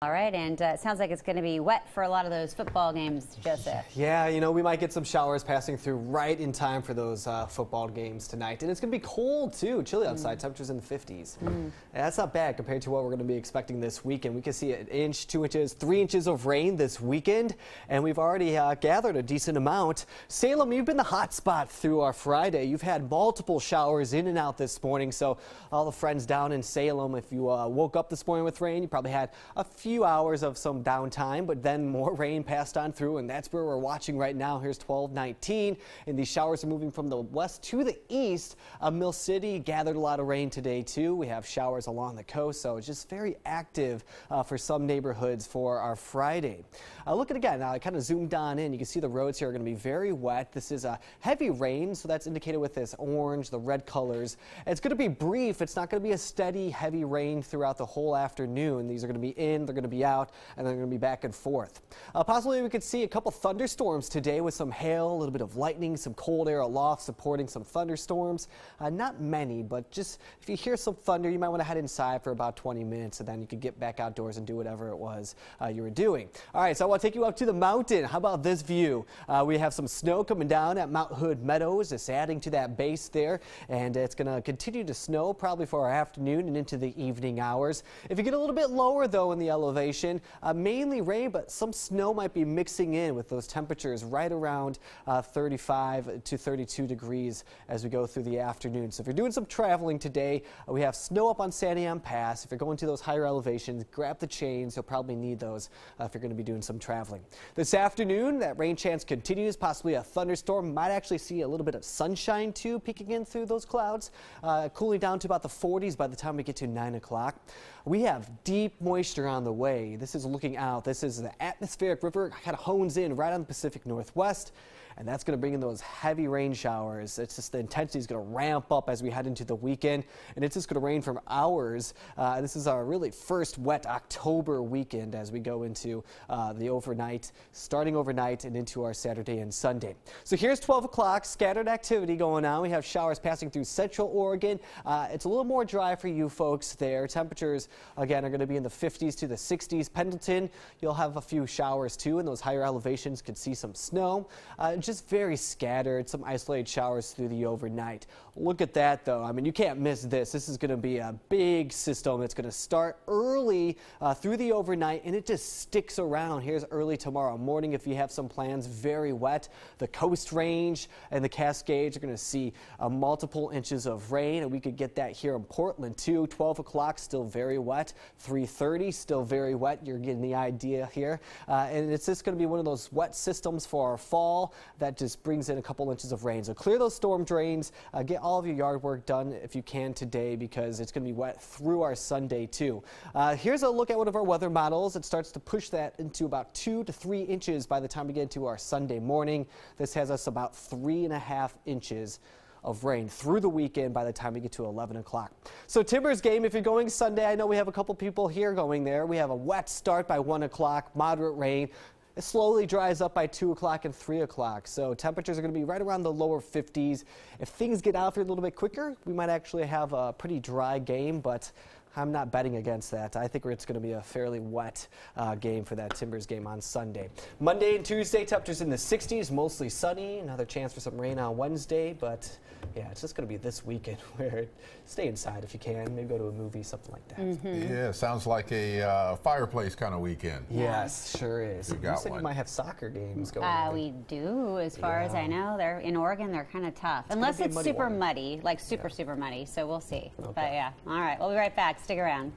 All right, and it sounds like it's going to be wet for a lot of those football games, Joseph. Yeah, we might get some showers passing through right in time for those football games tonight. And it's going to be cold, too. Chilly outside, temperatures in the 50s. And that's not bad compared to what we're going to be expecting this weekend. We can see an inch, 2 inches, 3 inches of rain this weekend, and we've already gathered a decent amount. Salem, you've been the hot spot through our Friday. You've had multiple showers in and out this morning, so all the friends down in Salem, if you woke up this morning with rain, you probably had a few hours of some downtime, but then more rain passed on through, and that's where we're watching right now. Here's 12:19, and these showers are moving from the west to the east. Mill City gathered a lot of rain today too. We have showers along the coast, so it's just very active for some neighborhoods for our Friday. Look at again, I kind of zoomed on in. You can see the roads here are going to be very wet. This is a heavy rain, so that's indicated with this orange, the red colors. It's going to be brief. It's not going to be a steady, heavy rain throughout the whole afternoon. These are going to be in, they're going to be out, and they're going to be back and forth. Possibly we could see a couple thunderstorms today with some hail, a little bit of lightning, some cold air aloft supporting some thunderstorms. Not many, but just if you hear some thunder, you might want to head inside for about 20 minutes, and then you could get back outdoors and do whatever it was you were doing. All right, so I want to take you up to the mountain. How about this view? We have some snow coming down at Mount Hood Meadows, just adding to that base there, and it's going to continue to snow probably for our afternoon and into the evening hours. If you get a little bit lower, though, in the elevation, mainly rain, but some snow might be mixing in with those temperatures right around 35 to 32 degrees as we go through the afternoon. So if you're doing some traveling today, we have snow up on Santiam Pass. If you're going to those higher elevations, grab the chains. You'll probably need those if you're going to be doing some traveling. This afternoon, that rain chance continues, possibly a thunderstorm. Might actually see a little bit of sunshine too peeking in through those clouds, cooling down to about the 40s by the time we get to 9 o'clock. We have deep moisture on the way. This is looking out. This is the atmospheric river, kind of hones in right on the Pacific Northwest, and that's going to bring in those heavy rain showers. It's just the intensity is going to ramp up as we head into the weekend, and it's just going to rain from hours. This is our really first wet October weekend as we go into the overnight, starting overnight and into our Saturday and Sunday. So here's 12 o'clock, scattered activity going on. We have showers passing through Central Oregon. It's a little more dry for you folks there. Temperatures, again, are going to be in the 50s to the 60s. Pendleton, you'll have a few showers too, and those higher elevations could see some snow. Just very scattered, some isolated showers through the overnight. Look at that, though. I mean, you can't miss this. This is going to be a big system. It's going to start early through the overnight, and it just sticks around. Here's early tomorrow morning if you have some plans. Very wet. The Coast Range and the Cascades are going to see multiple inches of rain, and we could get that here in Portland, too. 12 o'clock, still very wet. 3:30, still very wet. You're getting the idea here. And it's just going to be one of those wet systems for our fall that just brings in a couple inches of rain. So clear those storm drains, get all of your yard work done if you can today, because it's going to be wet through our Sunday too. Here's a look at one of our weather models. It starts to push that into about 2 to 3 inches by the time we get into our Sunday morning. This has us about 3.5 inches of rain through the weekend by the time we get to 11 o'clock. So Timbers game, if you're going Sunday, I know we have a couple people here going there. We have a wet start by 1 o'clock, moderate rain. It slowly dries up by 2 o'clock and 3 o'clock, so temperatures are going to be right around the lower 50s. If things get out there a little bit quicker, we might actually have a pretty dry game, but I'm not betting against that. I think it's going to be a fairly wet game for that Timbers game on Sunday. Monday and Tuesday, temperatures in the 60s, mostly sunny. Another chance for some rain on Wednesday, but yeah, it's just going to be this weekend where stay inside if you can. Maybe go to a movie, something like that. Yeah, sounds like a fireplace kind of weekend. Yes, sure is. We got you said one. You might have soccer games going on. We do, as far as I know. They're in Oregon. They're kind of tough, unless it's super muddy, like super muddy. So we'll see. Okay. But yeah, all right. We'll be right back. Stick around.